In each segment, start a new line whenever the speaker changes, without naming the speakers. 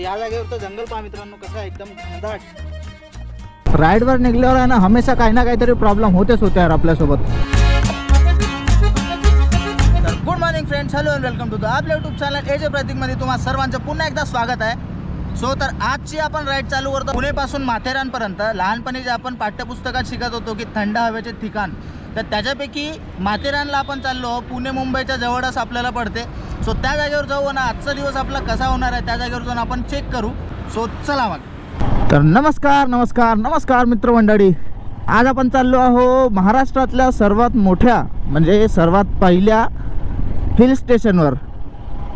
या जागेवरचं जंगल पहा मित्रांनो कसं आहे, एकदम घनदाट।
राईडवर निघल्यावर आहे ना हमेशा काही ना काहीतरी प्रॉब्लेम होतेच होते यार आपल्यासोबत।
तर good morning friends, hello and welcome to the आपल्या यूट्यूब चॅनल एजे प्रतीकमध्ये तुम्हा सर्वांचं पुन्हा एकदा स्वागत आहे। सो तर आजची आपण राईड चालू करतो पुणेपासून माथेरानपर्यंत। लहानपणी जे आपण पाठ्यपुस्तकात शिकत होतो की थंड हवेचे ठिकाण, तर त्याच्यापैकी माथेरानला आपण चाललो। पुणे मुंबईच्या जवळच आपल्याला पडते। सो त्या जागेवर जाऊ ना, आजचा दिवस आपला कसा होणार आहे त्या जागेवर जाऊन आपण चेक करू। सो चला मग।
तर नमस्कार मित्रमंडळी, आज आपण चाललो आहो महाराष्ट्रातल्या सर्वात मोठ्या म्हणजे सर्वात पहिल्या हिल स्टेशनवर।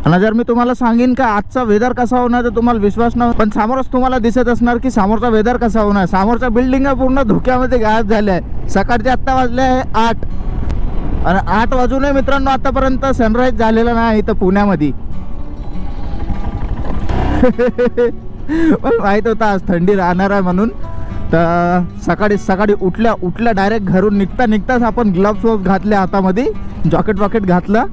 आणि जर मी तुम्हाला सांगेन का आजचा वेदर कसा होणार तर तुम्हाला विश्वास नाही, पण समोरच तुम्हाला दिसत असणार की समोरचा वेदर कसा होणार। समोरच्या बिल्डिंग पूर्ण धुक्यामध्ये गायब झाल्या आहे। सकाळचे आत्ता वाजले आहे 8 आणि 8 वाजूनही मित्रांनो आतापर्यंत सनराईज झालेला नाही इथं पुण्यामध्ये। मला माहीत होतं आज थंडी राहणार आहे म्हणून। तर सकाळी उठल्या डायरेक्ट घरून निघताच आपण ग्लव्स वॉक्स घातले हातामध्ये, जॉकेट घातलं।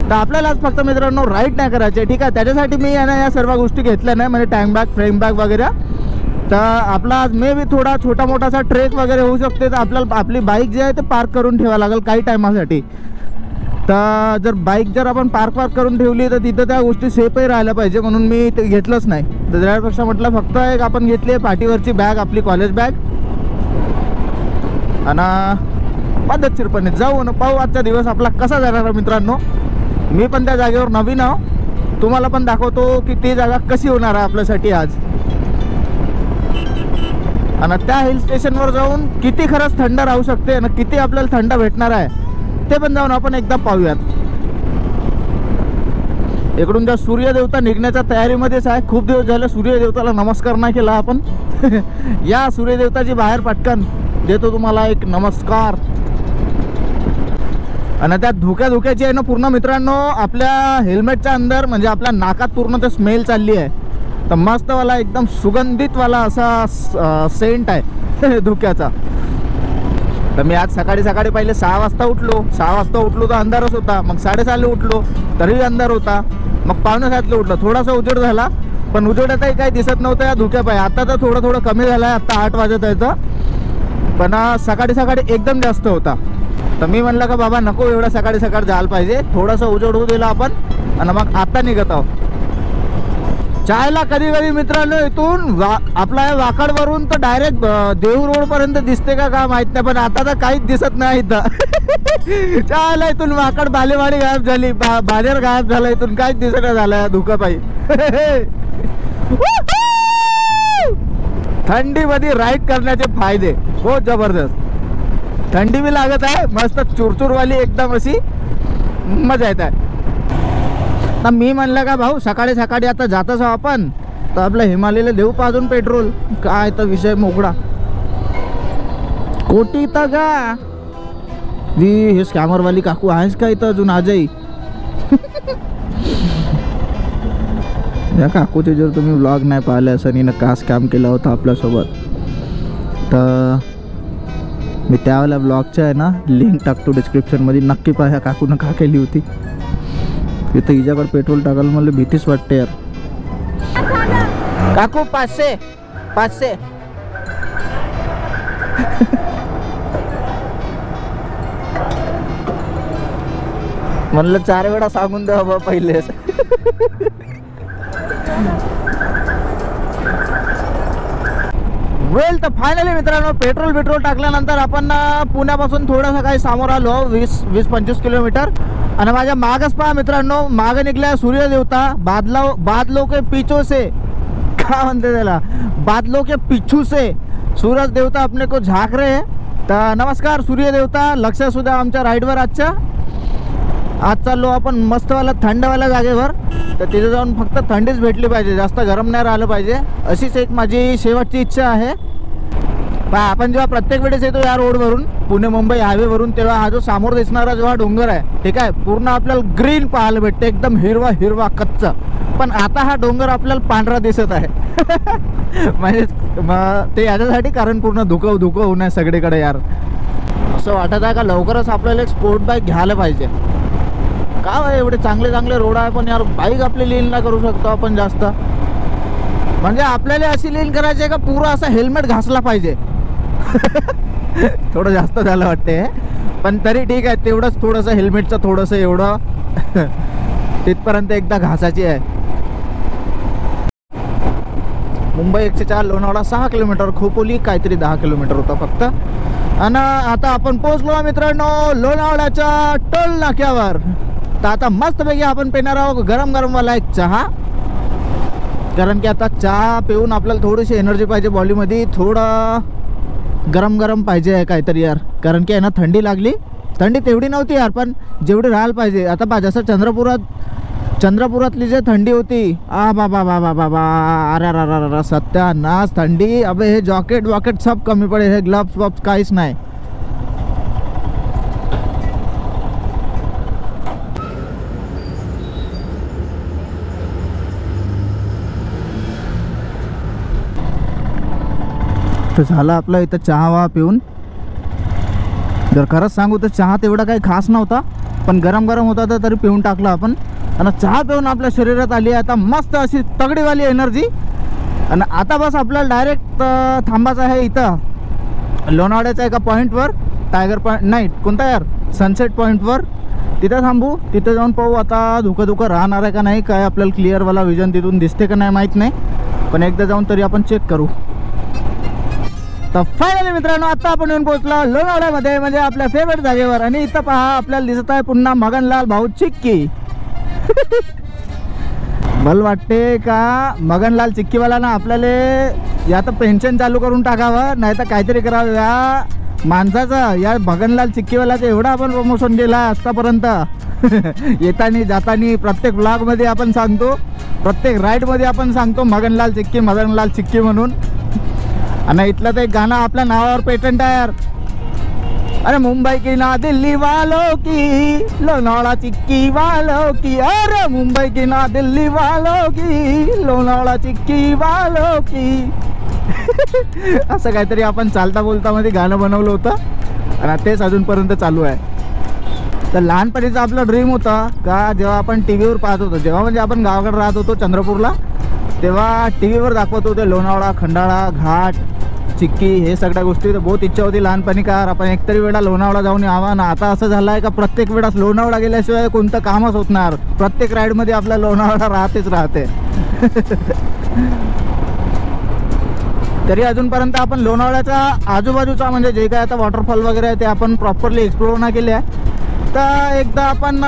तर आपल्याला आज फक्त मित्रांनो राईड नाही करायचे, ठीक आहे। त्याच्यासाठी मी या सर्व गोष्टी घेतल्या नाही, म्हणजे टँक बॅग, फ्रेम बॅग वगैरे। तर आपला आज मे बी थोडा छोटा मोठासा ट्रेक वगैरे होऊ शकते। तर आपल्याला आपली बाईक जी आहे ते पार्क करून ठेवावं लागेल काही टायमासाठी। तर जर बाईक आपण पार्क करून ठेवली तर तिथं त्या गोष्टी सेफही राहायला पाहिजे, म्हणून मी ते घेतलंच नाही। तर त्यापेक्षा म्हटलं फक्त एक आपण घेतली आहे पाठीवरची बॅग, आपली कॉलेज बॅग। आणि पद्धतशीरपणे जाऊ आणि पाहू आजचा दिवस आपला कसा जाणार आहे मित्रांनो। मी पण त्या जागेवर नवीन आहो, तुम्हाला पण दाखवतो की ती जागा कशी होणार आहे आपल्यासाठी आज। आणि त्या हिल स्टेशनवर जाऊन किती खरंच थंड राहू शकते आणि किती आपल्याला थंड भेटणार आहे ते पण जाऊन आपण एकदा पाहूयात। इकडून त्या सूर्यदेवता निघण्याच्या तयारीमध्येच आहे। खूप दिवस झाले सूर्यदेवताला नमस्कार नाही केला आपण। या सूर्यदेवताची बाहेर पटकन देतो तुम्हाला एक नमस्कार। आणि त्या धुक्याची आहे ना पूर्ण मित्रांनो आपल्या हेल्मेटच्या अंदर म्हणजे आपल्या नाकात पूर्ण ते स्मेल चालली आहे। तर मस्तवाला एकदम सुगंधितवाला असा सेंट आहे धुक्याचा। तर मी आज सकाळी पहिले 6 वाजता उठलो तर अंधारच होता। मग 6:30 उठलो तरी अंधार होता। मग 6:45 उठलो, थोडासा उजेड झाला, पण उजेडातही काही दिसत नव्हतं या धुक्यापायी। आता तर थोडं कमी झालं आहे, आता 8 वाजत आहे तर, पण सकाळी एकदम जास्त होता। तर मी म्हणलं का बाबा नको एवढा सकाळी जायला पाहिजे, थोडासा उजेड होऊ दिला आपण आणि मग आता निघत आहोत चायला। कधी मित्रांनो इथून आपला वाकडवरून तर डायरेक्ट देहू रोड पर्यंत दिसते का माहित नाही, पण आता तर काहीच दिसत नाही इथं। चायला इथून वाकड बालेवाडी गायब झाली, बाजार गायब झाला, इथून काहीच दिसत नाही झालं धुकापायी। थंडीमध्ये राईड करण्याचे फायदे बहुत जबरदस्त। थंडी भी लागत आहे, मस्त चुरचुरवाली एकदम अशी मजा येत आहे। तर मी म्हणलं का भाऊ सकाळी आता जातच आहो आपण, तर आपलं हिमालयाला देऊ पाजून पेट्रोल, काय तर विषय मोकळा। कोटी तर का हे स्कॅमरवाली काकू आहेस का इथं अजून आजही? या काकूचे जर तुम्ही व्लॉग नाही पाहिले असं का स्कॅम केला होता आपल्यासोबत, तर मी त्यावेळेला ब्लॉगच्या आहे ना लिंक टाकतो डिस्क्रिप्शनमध्ये, नक्की पहा ह्या काकूनं का केली होती। इथं हिच्याकडे पेट्रोल टाकायला मला भीतीच वाटते यार। काकू 500 म्हणलं 4 वेळा सांगून द्या बाबा पहिले। वेल तर फायनली मित्रांनो पेट्रोल टाकल्यानंतर आपण पुण्यापासून थोडंसं काही समोर आलो 20-25 किलोमीटर। आणि माझ्या मागच पहा मित्रांनो, मागे निघल्या सूर्यदेवता। बादलों के पीछू से क्या म्हणते त्याला, बादलों के पीछू से सूरज देवता अपने को झाक रहे हैं। तर नमस्कार सूर्यदेवता, लक्ष असू द्या आमच्या राईडवर आजच्या। आज चाललो आपण मस्तवाला थंडवाल्या जागेवर, तर तिथे जाऊन फक्त थंडीच भेटली पाहिजे, जास्त गरम नाही राहिलं पाहिजे, अशीच एक माझी शेवटची इच्छा आहे। पण आपण जेव्हा प्रत्येक वेळेस येतो या रोडवरून पुणे मुंबई हायवेवरून, तेव्हा हा जो समोर दिसणारा जेव्हा डोंगर आहे ठीक आहे, पूर्ण आपल्याला ग्रीन पाहायला भेटते, एकदम हिरवा कच्चा। पण आता हा डोंगर आपल्याला पांढरा दिसत आहे। म्हणजे ते याच्यासाठी कारण पूर्ण धुकं होऊन आहे सगळीकडे यार। असं वाटत आहे का लवकरच आपल्याला एक स्पोर्ट बाईक घ्यायला पाहिजे। का एवढे चांगले रोड आहे, पण यार बाईक आपली लीन ना करू शकतो आपण जास्त। म्हणजे आपल्याला अशी लीन करायची आहे का पुरा असा हेल्मेट घासला पाहिजे. थोडं जास्त झालं वाटते, पण तरी ठीक आहे. तेवढंच थोडंसं हेल्मेटचं थोडंसं एवढं तिथपर्यंत एकदा घासायची आहे. मुंबई 104, लोणावळा 6 किलोमीटर, खोपोली काहीतरी 10 किलोमीटर होता फक्त. आणि आता आपण पोहोचलो मित्रांनो लोणावळ्याच्या टोल नाक्यावर. तर आता मस्तपैकी आपण पिणार आहोत गरम गरम वाला एक चहा, कारण की आता चहा पिऊन आपल्याला थोडीशी एनर्जी पाहिजे बॉडीमध्ये. थोडं गरम गरम पाहिजे आहे काहीतरी यार, कारण की आहे ना थंडी लागली. थंडी तेवढी नव्हती यार, पण जेवढी राहायला पाहिजे. आता पहा जसं चंद्रपुरातली जे थंडी होती, बाबा बाबा बाबा, अरे सत्यानाश थंडी. अबे हे जॉकेट सब कमी पडे, हे ग्लव्स वब्स काहीच नाही. तर झालं आपलं इथं चहा वा पिऊन. जर खरंच सांगू तर चहा तेवढा काही खास नव्हता, पण गरम गरम होता तर तरी पिऊन टाकला आपण. आणि चहा पिऊन आपल्या शरीरात आली आता मस्त अशी तगडीवाली एनर्जी. आणि आता बस आपल्याला डायरेक्ट थांबायचं आहे इथं लोणावळ्याच्या एका पॉईंटवर, टायगर पॉईंट नाही कोणता यार, सनसेट पॉईंटवर. तिथं थांबू, तिथं जाऊन पाहू आता धुकं राहणार आहे का नाही, काय आपल्याला क्लिअरवाला विजन तिथून दिसते का नाही माहीत नाही, पण एकदा जाऊन तरी आपण चेक करू. तर फायनली मित्रांनो आता आपण येऊन पोहोचलो लोणावळ्यामध्ये, म्हणजे आपल्या फेवरेट जागेवर. आणि इथं पहा आपल्याला दिसत आहे पुन्हा मगनलाल भाऊ चिक्की. मला वाटते का मगनलाल चिक्कीवाला ना आपल्याला या तर पेन्शन चालू करून टाकावं, नाही तर काहीतरी करावं. या माणसाचं, या मगनलाल चिक्कीवाल्याचं एवढं आपण प्रमोशन केलं आतापर्यंत. येतानी जातानी प्रत्येक ब्लॉगमध्ये आपण सांगतो, प्रत्येक राईडमध्ये आपण सांगतो मगनलाल चिक्की म्हणून. आणि इथलं तर एक गाणं आपल्या नावावर पेटंट आहे यार. अरे मुंबई की ना दिल्ली वालों की, लोनावळा चिक्की वालों की. अरे मुंबई की ना दिल्ली वालों की, लोनावळा चिक्की वालों की. असं काहीतरी आपण चालता बोलता मध्ये गाणं बनवलं होतं आणि तेच अजूनपर्यंत चालू आहे. तर लहानपणीचा आपला ड्रीम होता का जेव्हा आपण टी व्हीवर पाहत होतो, जेव्हा म्हणजे आपण गावाकडे राहत होतो चंद्रपूरला, तेव्हा टी व्हीवर दाखवत होते लोणावळा, खंडाळा घाट, चिक्की, हे सगळ्या गोष्टी. तर बहुत इच्छा होती लहानपणी का आपण एकतरी वेळा लोणावळा जाऊन यावा ना. आता असं झालं आहे का प्रत्येक वेळास लोणावळा गेल्याशिवाय कोणतं कामच होत नाही. प्रत्येक राईडमध्ये आपला लोणावळा राहते. तरी अजूनपर्यंत आपण लोणावळ्याच्या आजूबाजूचा म्हणजे जे काय आता वॉटरफॉल वगैरे आहे ते आपण प्रॉपरली एक्सप्लोर नाही केले आहे. तर एकदा आपण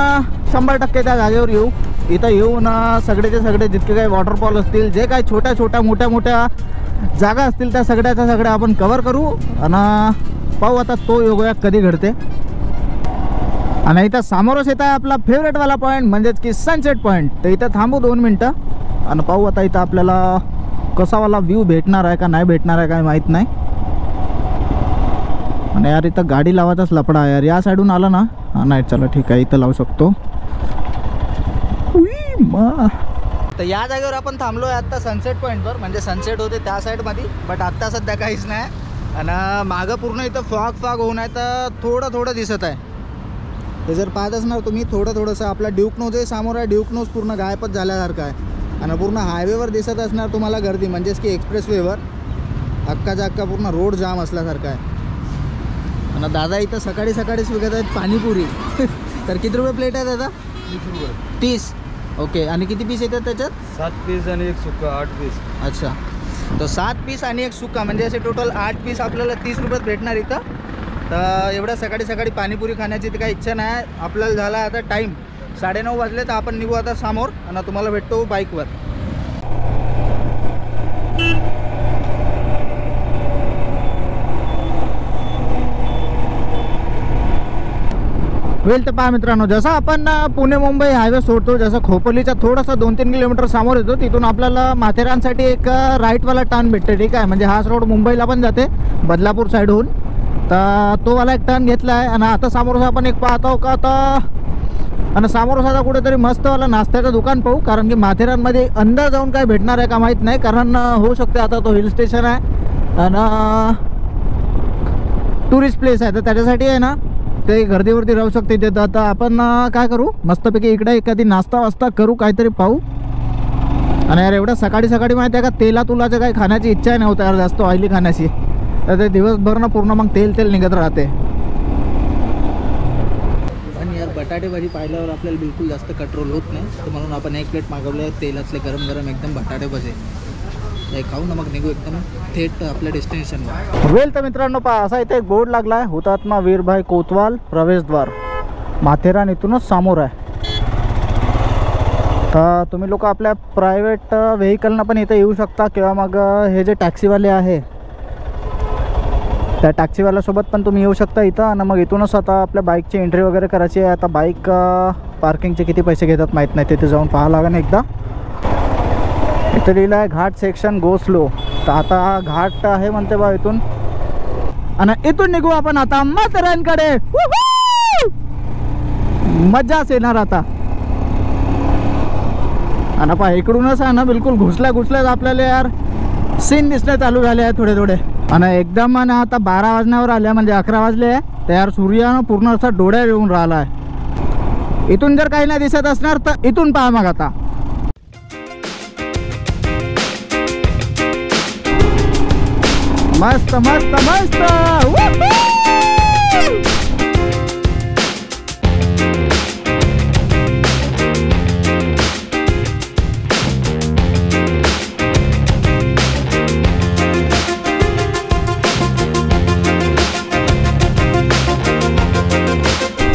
100% त्या जागेवर येऊ. इथं येऊन सगळेचे सगळे जितके काही वॉटरफॉल असतील, जे काही छोट्या मोठ्या जागा असतील, त्या सगळ्या आपण कव्हर करू. आणि पाहू आता तो योगा कधी घडते. आणि इथं समोरच येत आहे आपला फेवरेटवाला पॉईंट, म्हणजेच की सनसेट पॉईंट. तर इथं थांबू 2 मिनटं आणि पाहू आता इथं आपल्याला कसावाला व्ह्यू भेटणार आहे का नाही भेटणार आहे काय माहीत नाही. आणि यार इथं गाडी लावायचाच लपडा आहे यार. या साईडून आला ना, नाही चला ठीक आहे इथं लावू शकतो. तर या जागेवर आपण थांबलो आहे आत्ता सनसेट पॉईंटवर, म्हणजे सनसेट होते त्या साईडमध्ये, बट आत्ता सध्या काहीच नाही. आणि मागं पूर्ण इथं फॉग होऊन आहे, तर थोडं दिसत आहे. ते जर पाहत असणार तुम्ही थोडंसं आपला ड्यूक जे समोर आहे, ड्यूक पूर्ण गायबच झाल्यासारखं आहे. आणि पूर्ण हायवेवर दिसत असणार तुम्हाला गर्दी, म्हणजेच की एक्सप्रेसवेवर अख्खाचा अख्खा पूर्ण रोड जाम असल्यासारखं आहे. आणि दादा इथं सकाळीच विकत आहेत पाणीपुरी. तर किती रुपये प्लेट आहे दादा?
30 रुपये.
30. ओके. आणि किती पीस येतात त्याच्यात?
7 पीस आणि एक सुक्का 8 पीस.
अच्छा, तर 7 पीस आणि एक सुक्का, म्हणजे असे टोटल 8 पीस आपल्याला 30 रुपयात भेटणार इथं. तर एवढ्या सकाळी पाणीपुरी खाण्याची तर काही इच्छा नाही. आपल्याला झाला आता टाईम 9:30 वाजले, तर आपण निघू आता समोर आणि तुम्हाला भेटतो बाईकवर. वेल तर पहा मित्रांनो, जसं आपण पुणे मुंबई हायवे सोडतो, जसं खोपोलीचा थोडंसं 2-3 किलोमीटर समोर येतो, तिथून आपल्याला माथेरानसाठी एक राईटवाला टर्न भेटते. ठीक आहे, म्हणजे हाच रोड मुंबईला पण जाते बदलापूर साईडहून. तर तो वाला एक टर्न घेतला आहे. आणि आता समोरच आपण एक पाहतो का आता, आणि समोरच आता कुठेतरी मस्तवाला नाश्त्याचं दुकान पाहू, कारण की माथेरानमध्ये अंदर जाऊन काय भेटणार आहे का माहीत नाही, कारण होऊ शकते आता तो हिल स्टेशन आहे आणि टुरिस्ट प्लेस आहे, तर त्याच्यासाठी आहे ना ते गर्दीवरती राहू शकते. तर आता आपण काय करू, मस्तपैकी इकडे एखादी नाश्ता वास्ता करू, काहीतरी पाहू आणि यार एवढं सकाळी सकाळी माहिती आहे का, तेला तुलाचं काही खाण्याची इच्छा नव्हती यार, जास्त ऑइली खाण्याची. तर ते दिवसभर ना पूर्ण मग तेल निघत राहते.
आणि यार बटाटे भाजी पाहिल्यावर आपल्याला बिलकुल जास्त कंट्रोल होत नाही, तर म्हणून आपण एक प्लेट मागवले तेलातले गरम गरम एकदम बटाटे भजे. हे खाऊ ना मग निघू एकदम थेट आपल्या डेस्टिनेशनवर.
वेल तर मित्रांनो पहा, असा इथे एक बोर्ड लागला आहे, हुतात्मा वीरभाई कोतवाल प्रवेशद्वार, माथेरान इथूनच समोर आहे. तर तुम्ही लोक आपल्या प्रायव्हेट व्हेकलनं पण इथे येऊ शकता, किंवा मग हे जे टॅक्सीवाले आहे त्या टॅक्सीवाल्यासोबत पण तुम्ही येऊ शकता इथं. आणि मग इथूनच आता आपल्या बाईकची एंट्री वगैरे करायची आहे. आता बाईक पार्किंगचे किती पैसे घेतात माहीत नाही, तिथे जाऊन पाहावं लागेल एकदा. इथं लिहिलं आहे घाट सेक्शन गो स्लो. तर आता घाट आहे म्हणते बा इथून, आणि इथून निघू आपण आता माथेरानकडे. मजाच येणार आता. आणि पहा इकडूनच आहे ना बिलकुल घुसल्याच आपल्याला यार सीन दिसणे चालू झाले आहे थोडे. आणि एकदम ना आता 12 वाजण्यावर आल्या, म्हणजे 11 वाजले आहे, तर यार सूर्य पूर्ण असा डोळ्यावर येऊन राहिला आहे. इथून जर काही नाही दिसत असणार तर इथून पहा मग आता. मस्त मस्त मस्त.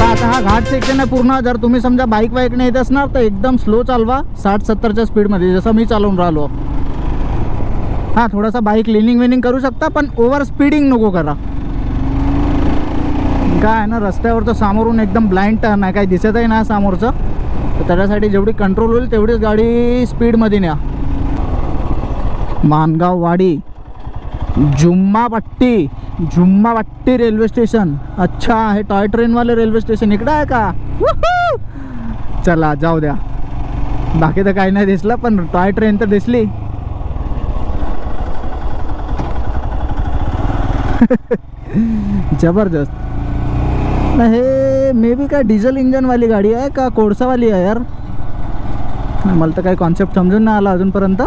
आता हा घाट सेक्शन आहे पूर्ण. जर तुम्ही समजा बाईकने येत असणार तर एकदम स्लो चालवा, 60-70च्या स्पीडमध्ये, जसं मी चालवून राहिलो. हां, थोडासा बाईक लिनिंग करू शकता, पण ओव्हर स्पीडिंग नको करा. काय आहे ना, रस्त्यावरचं समोरून एकदम ब्लाइंड टर्न आहे, काही दिसतही नाही समोरचं. तर त्याच्यासाठी जेवढी कंट्रोल होईल तेवढीच गाडी स्पीडमध्ये न्या. मानगाव वाडी, जुम्मापट्टी रेल्वे स्टेशन. अच्छा, हे टॉय ट्रेनवाले रेल्वे स्टेशन इकडं आहे का? चला जाऊ द्या, बाकी तर काही नाही दिसलं, पण टॉय ट्रेन तर दिसली. जबरदस्त. हे मे बी काय डिझेल इंजनवाली गाडी आहे का कोळसावाली आहे यार, मला तर काही कॉन्सेप्ट समजून नाही आला अजूनपर्यंत.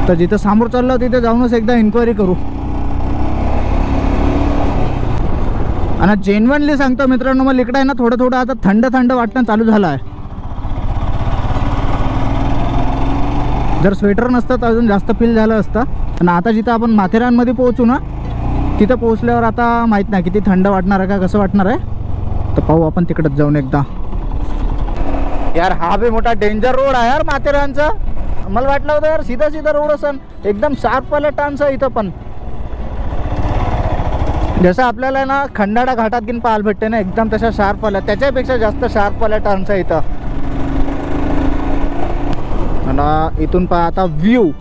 तर जिथं समोर चाललो तिथे जाऊनच एकदा इन्क्वायरी करू. आणि जेन्युइनली सांगतो मित्रांनो, मला इकडे आहे ना थोडं आता थंड वाटणं चालू झालं आहे. जर स्वेटर नसतं तर अजून जास्त फील झालं असतं. आणि आता जिथं आपण माथेरानमध्ये पोहोचू ना, तिथं पोहोचल्यावर आता माहीत नाही किती थंड वाटणार आहे का कसं वाटणार आहे, तर पाहू आपण तिकडंच जाऊन एकदा. यार हा बी मोठा डेंजर रोड आहे यार माथेरानचा. मला वाटलं होतं यार सीधा रोड असन, एकदम शार्पवाला टर्न्स आहे इथं. पण जसं आपल्याला ना खंडाळा घाटात घेऊन पाहायला भेटते ना, एकदम तशा शार्पवाल्या, त्याच्यापेक्षा जास्त शार्पवाल्या टर्न्स आहे इथं. आणि इथून पहा आता व्ह्यू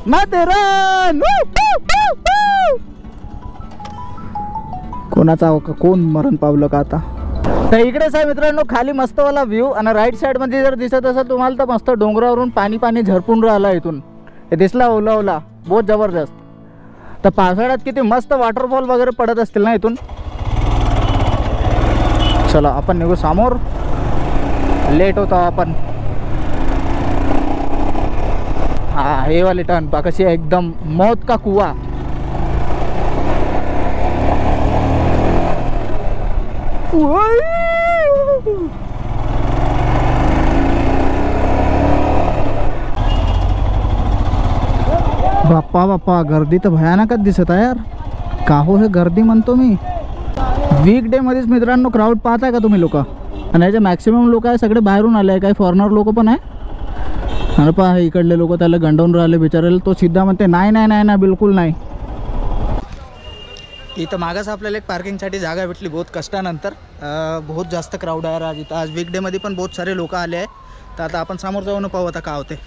माथेरान. कोण मरण पावलं का आता. तर इकडेच आहे मित्रांनो खाली मस्तवाला व्ह्यू. आणि राईट साईडमध्ये जर दिसत असेल तुम्हाला तर मस्त डोंगरावरून पाणी झरपून राहिला इथून, हे दिसला ओला बहुत जबरदस्त. तर पावसाळ्यात किती मस्त वॉटरफॉल वगैरे पडत असतील ना इथून. चला आपण निघू समोर, लेट होतो आपण. हा, हे वाली टर्न पा कशी आहे, एकदम मौत का कुआ. बाप्पा गर्दी तर भयानकच दिसत आहे यार. का हो हे गर्दी म्हणतो मी. वीक डे मध्येच मित्रांनो क्राऊड पाहताय का तुम्ही लोक. आणि याचे मॅक्सिमम लोक आहे सगळे बाहेरून आले आहे, काही फॉरेनर लोक पण आहे. आणि पहा इकडले लोक त्याला गंडवून राहिले बिचारायला. तो सिद्धा म्हणते नाही बिलकुल नाही.
इथं मागच आपल्याला एक पार्किंगसाठी जागा भेटली बहुत कष्टानंतर. बहुत जास्त क्राऊड आहे आज इथं. आज वीकडेमध्ये पण बहुत सारे लोक आले आहे. तर आता आपण समोर जाऊन पाहू आता का होते.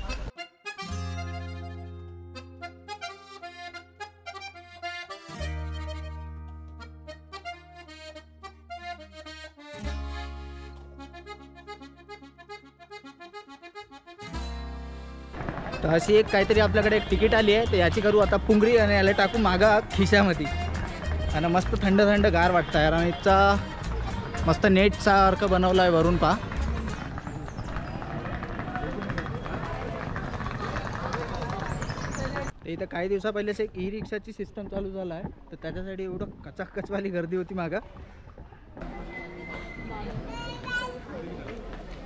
तर अशी एक काहीतरी आपल्याकडे एक तिकीट आली आहे. तर याची करू आता पुंगरी आणि याला टाकू मागा खिशामध्ये. आणि मस्त थंड गार वाटतं यार. आणि इथचा मस्त नेट सारखं बनवलं आहे वरून पहा. तर इथं काही दिवसा पहिलेच एक ई रिक्षाची सिस्टम चालू झाला आहे, तर त्याच्यासाठी एवढं कचाकचवाली गर्दी होती मागं.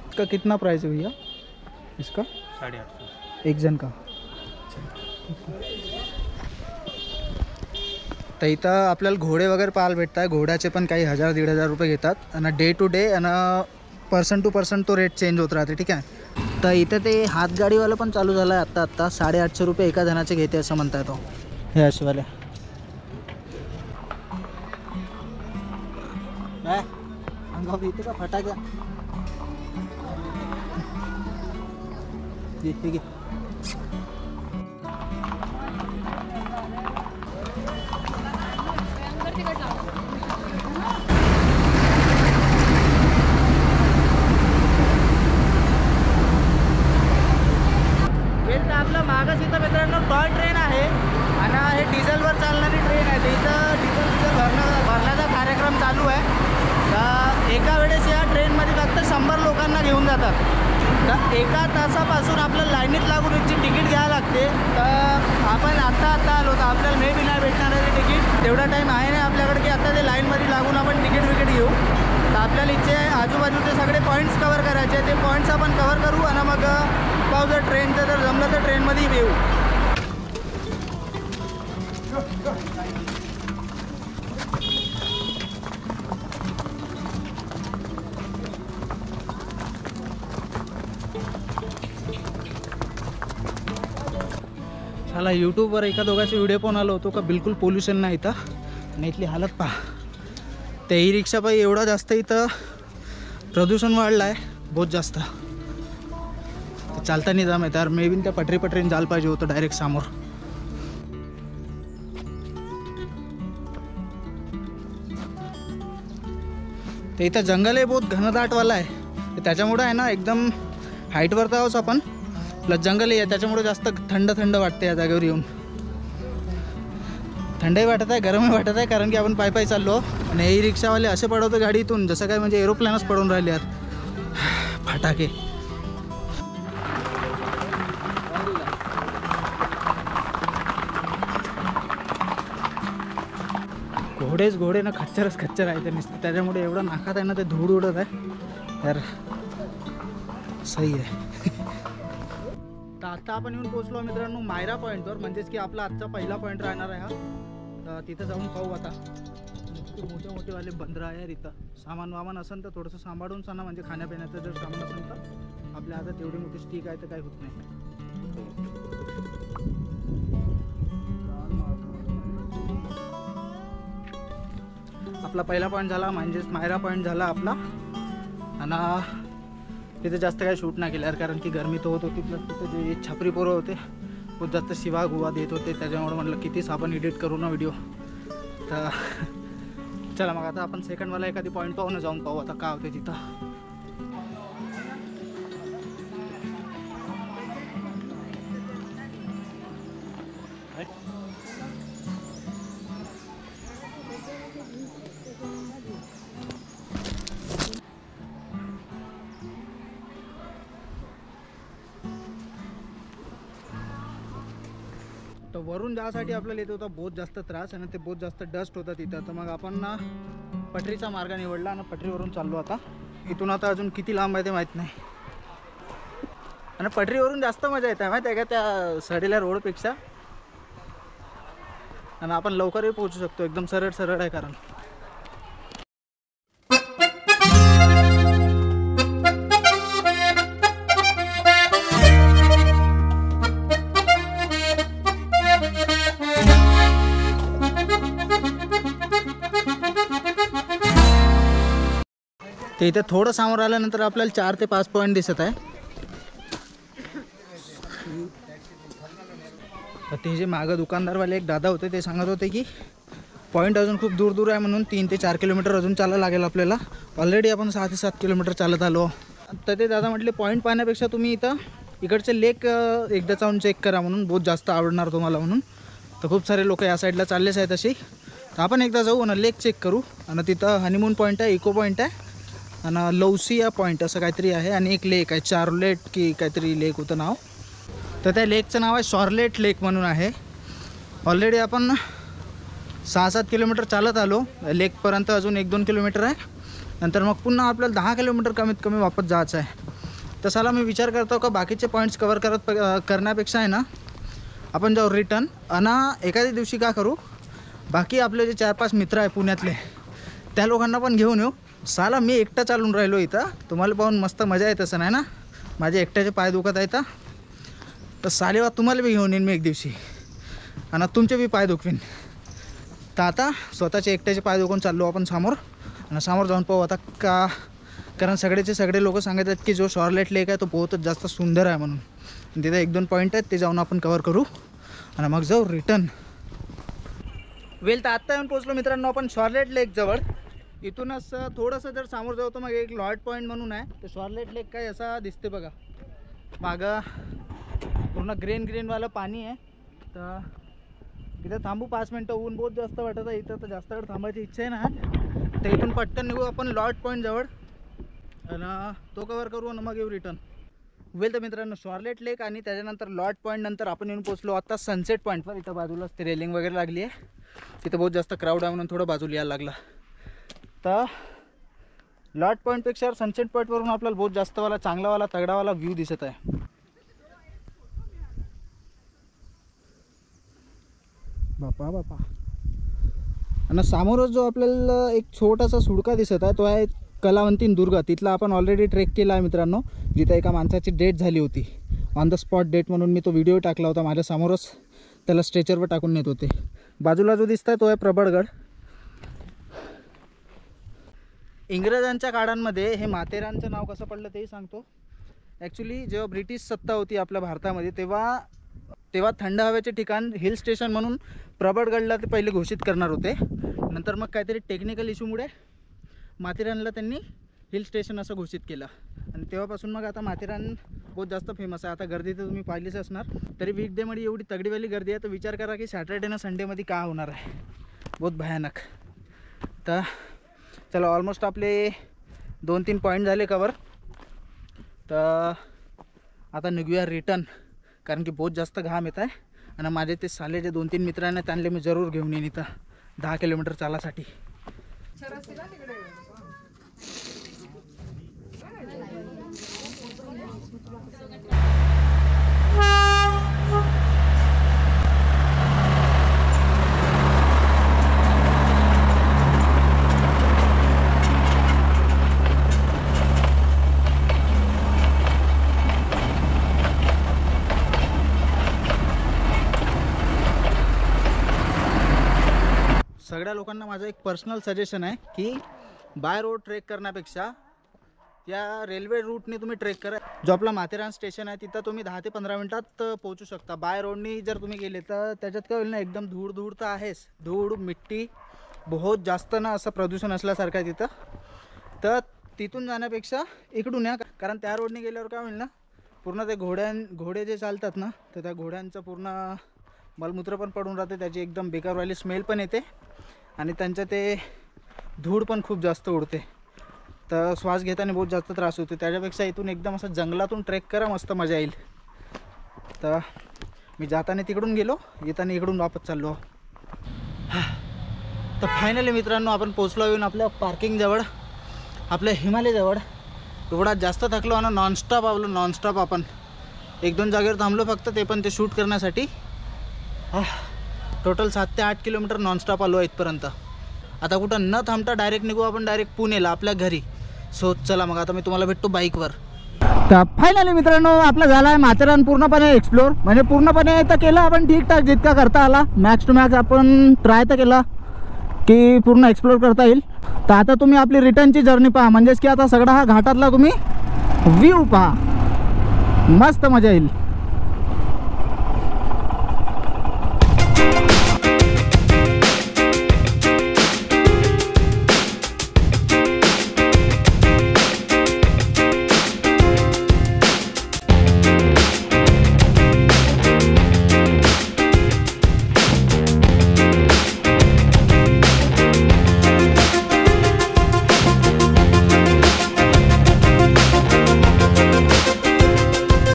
इसका कितना प्राइस है भैया इसका?
850
एक जण का. तर इथं आपल्याला घोडे वगैरे पाहायला भेटत आहे. घोड्याचे पण काही 1000-1500 रुपये घेतात आणि डे टू डे आणि पर्सन टू पर्सन तो रेट चेंज होत राहते. ठीक आहे. तर इथं ते हातगाडीवालं पण चालू झालं आहे आत्ता 850 रुपये एका जणाचे घेते असं म्हणताय तो. हे असेवाले काय अंगावर इथे का फटाक्या ठीक आहे. आपलं मागच इथं मित्रांनो टॉय ट्रेन आहे आणि हे डिझेलवर चालणारी ट्रेन आहे. तर इथं डिझेल भरण्याचा कार्यक्रम चालू आहे. तर एका वेळेस या ट्रेनमध्ये फक्त 100 लोकांना घेऊन जातात. तर एका तासापासून आपल्याला लाईनीत लागून याची तिकीट घ्यावं लागते. तर आपण आत्ता आलो तर आपल्याला मे बी नाही भेटणार आहे ते तिकीट. तेवढा टाईम आहे नाही आपल्याकडे की आता ते लाईनमध्ये लागून आपण तिकीट घेऊ. तर आपल्याला इथे आजूबाजूचे सगळे पॉईंट्स कवर करायचे. ते पॉईंट्स आपण कवर करू आणि मग पाहू जर ट्रेनचं जर जमलं तर ट्रेनमध्ये येऊ. चला यूट्यूबवर एका दोघांचे व्हिडिओ पण आलो होतो का बिलकुल पोल्युशन नाही इथं आणि इथली हालत पहा. ते ई रिक्षा पायी एवढं जास्त इथं प्रदूषण वाढलं आहे बहुत जास्त. चालता नाही जाम आहे तर मे बी त्या पटरीने जायला पाहिजे होतं डायरेक्ट समोर. ते इथं जंगल आहे बहुत घनदाटवाला आहे. त्याच्यामुळं आहे ना एकदम हाईटवर तर आहोत आपण प्लस जंगल आहे त्याच्यामुळे जास्त थंड वाटते या जागेवर येऊन. थंडही वाटत आहे गरमही वाटत आहे कारण की आपण पायी चाललो आणि ई रिक्षावाले असे पडवतो गाडीतून जसं काय म्हणजे एरोप्लेनच पडून राहिले यार फटाके. घोडे ना खच्चर आहे ते नुसतं त्याच्यामुळे एवढं नाकात आहे ना ते धूळ उडत आहे यार. सही आहे. तर आता आपण येऊन पोहोचलो मित्रांनो मायरा पॉईंटवर म्हणजेच की आपला आजचा पहिला पॉईंट राहणार आहे हा. तर तिथं जाऊन पाहू आता. मोठेवाले बंदरं आहे यार इथं. सामान असेल तर थोडंसं सांभाळून सांगा म्हणजे खाण्यापिण्याचं जर सामान असेल तर आपल्या हातात तेवढी मोठी स्टिक आहे तर काही होत नाही. आपला पहिला पॉईंट झाला म्हणजेच मायरा पॉईंट झाला आपला. आणि तिथे जास्त काही शूट नाही केलं कारण की गरमी तर होत होती प्लस तिथे जे छपरी पोरं होते खूप जास्त शिवा गुवा देत होते त्याच्यामुळे म्हटलं कितीच आपण एडिट करू ना व्हिडिओ. तर चला मग आता आपण सेकंडवाला एखादी पॉईंट पाहून जाऊन पाहू आता काय होते तिथं. तर वरून जाण्यासाठी आपल्याला येत होता बहुत जास्त त्रास आणि ते बहुत जास्त डस्ट होता तिथं. तर मग आपण ना पटरीचा मार्ग निवडला आणि पटरीवरून चाललो आता. इथून आता अजून किती लांब आहे ते माहीत नाही. आणि पटरीवरून जास्त मजा येते माहीत आहे का त्या सडीला रोडपेक्षा. आणि आपण लवकरही पोहोचू शकतो एकदम सरळ आहे कारण. ते इथे थोडं समोर आल्यानंतर आपल्याला 4 ते 5 पॉईंट दिसत आहे. ते जे मागं दुकानदारवाले एक दादा होते ते सांगत होते की पॉईंट अजून खूप दूर आहे म्हणून 3 ते 4 किलोमीटर अजून चालायला लागेल आपल्याला. ऑलरेडी आपण 6 ते 7 किलोमीटर चालत आलो. तर ते दादा म्हटले पॉईंट पाहण्यापेक्षा तुम्ही इकडचे लेक एकदा जाऊन चेक करा म्हणून बहुत जास्त आवडणार तुम्हाला म्हणून. तर खूप सारे लोक या साईडला चाललेच आहेत तशी. तर आपण एकदा जाऊ आणि लेक चेक करू. आणि तिथं हनीमून पॉईंट आहे इको पॉईंट आहे आणि लौसिया पॉईंट असं काहीतरी आहे आणि एक लेक आहे चार्लेट की काहीतरी लेक होतं नाव. तर त्या लेकचं नाव आहे शॉर्लेट लेक म्हणून आहे. ऑलरेडी आपण 6-7 किलोमीटर चालत आलो लेकपर्यंत, अजून 1-2 किलोमीटर आहे. नंतर मग पुन्हा आपल्याला 10 किलोमीटर कमीत कमी वापस जायचं आहे. तर चला मी विचार करतो का बाकीचे पॉईंट्स कवर करण्यापेक्षा आहे ना आपण जाऊ रिटर्न. आणि एखाद्या दिवशी का करू, बाकी आपले जे 4-5 मित्र आहे पुण्यातले त्या लोकांना पण घेऊन येऊ. साला मी एकटा चालून राहिलो इथं, तुम्हाला पाहून मस्त मजा येत असं नाही ना, माझे एकट्याचे पाय दुखत आहेत. तर सालेवा तुम्हाला बी घेऊन येईन मी एक दिवशी आणि तुमचे बी पाय दुखवीन. तर आता स्वतःचे एकट्याचे पाय दुखून चाललो आपण समोर, आणि समोर जाऊन पाहू आता का, कारण सगळे लोक सांगतात की जो शॉर्लेट लेक आहे तो बहुतच जास्त सुंदर आहे म्हणून. तिथे 1-2 पॉईंट आहेत ते जाऊन आपण कवर करू आणि मग जाऊ रिटर्न. वेल तर आत्ता येऊन पोचलो मित्रांनो आपण शॉर्लेट लेकजवळ. इथूनच थोडंसं जर समोर जाऊ तर मग एक लॉर्ड पॉईंट म्हणून आहे. तर शॉर्लेट लेक काय असा दिसते बघा, मागं पूर्ण ग्रीनवालं पाणी आहे. तर इथं थांबू 5 मिनटं, ऊन बहुत जास्त वाटत आहे इथं, तर जास्त वेळ थांबायची इच्छा आहे ना. तर इथून पटकन निघू आपण लॉर्ड पॉईंट जवळ आणि तो कवर करू आणि मग येऊ रिटर्न. वेल तर मित्रांनो शॉर्लेट लेक आणि त्याच्यानंतर लॉर्ड पॉईंट नंतर आपण येऊन पोचलो आता सनसेट पॉईंटवर. इथं बाजूलाच ते रेलिंग वगैरे लागली आहे, तिथं बहुत जास्त क्राऊड आहे म्हणून थोडं बाजूला यायला लागला. तर लॉर्ड पॉईंटपेक्षा सनसेट पॉईंटवरून आपल्याला बहुत जास्तवाला चांगलावाला तगडावाला व्ह्यू दिसत आहे. बापा आणि समोरच जो आपल्याला एक छोटासा सुडका दिसत आहे तो आहे कलावंतीन दुर्ग. तिथला आपण ऑलरेडी ट्रेक केला आहे मित्रांनो, जिथं एका माणसाची डेथ झाली होती, ऑन द स्पॉट डेथ म्हणून मी तो व्हिडिओ टाकला होता. माझ्या समोरच त्याला स्ट्रेचरवर टाकून नेत होते. बाजूला जो दिसत आहे तो आहे प्रबळगड. इंग्रजांच्या काळांमध्ये हे माथेरानचं नाव कसं पडलं तेही सांगतो. ॲक्च्युली जेव्हा ब्रिटिश सत्ता होती आपल्या भारतामध्ये तेव्हा थंड हवेचे ठिकाण हिल स्टेशन म्हणून प्रबळगडला ते पहिले घोषित करणार होते. नंतर मग काहीतरी टेक्निकल इश्यूमुळे माथेरानला त्यांनी हिल स्टेशन असं घोषित केलं आणि तेव्हापासून मग आता माथेरान बहुत जास्त फेमस आहे. आता गर्दी तर तुम्ही पाहिलीच असणार. तरी वीकडेमध्ये एवढी तगडीवाली गर्दी आहे तर विचार करा की सॅटर्डे ना संडेमध्ये काय होणार आहे, बहुत भयानक. तर चला ऑलमोस्ट आपले 2-3 पॉईंट झाले कवर. तर आता निघूया रिटर्न, कारण की बहुत जास्त घाम येत आहे आणि माझे ते साले जे 2-3 मित्र आहेत त्यांना मी जरूर घेऊन येईन इथं 10 किलोमीटर चालासाठी. सगळ्या लोकांना माझं एक पर्सनल सजेशन आहे की बाय रोड ट्रेक करण्यापेक्षा या रेल्वे रूटने तुम्ही ट्रेक करा. जो आपला माथेरान स्टेशन आहे तिथं तुम्ही 10 ते 15 मिनटात पोहोचू शकता. बाय रोडनी जर तुम्ही गेले तर त्याच्यात काय होईल ना, एकदम धूळ तर आहेच, धूळ मिट्टी बहुत जास्त ना, असं प्रदूषण असल्यासारखं आहे तिथं. तर तिथून जाण्यापेक्षा इकडून या, कारण त्या रोडने गेल्यावर काय होईल ना, पूर्ण ते घोडे जे चालतात ना, तर त्या घोड्यांचं पूर्ण मलमूत्र पण पडून राहते, त्याची एकदम बेकारवाली स्मेल पण येते आणि त्यांचं ते धूळ पण खूप जास्त उडते. तर श्वास घेताना बहुत जास्त त्रास होते. त्याच्यापेक्षा इथून एकदम असं जंगलातून ट्रेक करा, मस्त मजा येईल. तर मी जाताना तिकडून गेलो, येताना इकडून वापस चाललो. तर फायनली मित्रांनो आपण पोचलो येऊन आपल्या पार्किंगजवळ, आपल्या हिमालयजवळ. एवढा जास्त थकलो आणि नॉनस्टॉप आपण 1-2 जागेवर थांबलो फक्त, ते पण ते शूट करण्यासाठी. टोटल 7 ते 8 किलोमीटर नॉनस्टॉप आलो इथपर्यंत. आता कुठं न थांबता डायरेक्ट निघू आपण डायरेक्ट पुणेला आपल्या घरी. सो चला मग आता मी तुम्हाला भेटतो बाईकवर.
तर फायनली मित्रांनो आपला झाला आहे माथेरान पूर्णपणे एक्सप्लोर. म्हणजे पूर्णपणे तर केलं आपण ठीकठाक, जितका करता आला मॅक्स टू मॅक्स आपण ट्राय तर केला की पूर्ण एक्सप्लोर करता येईल. तर आता तुम्ही आपली रिटर्नची जर्नी पहा, म्हणजेच की आता सगळा हा घाटातला तुम्ही व्ह्यू पहा, मस्त मजा येईल.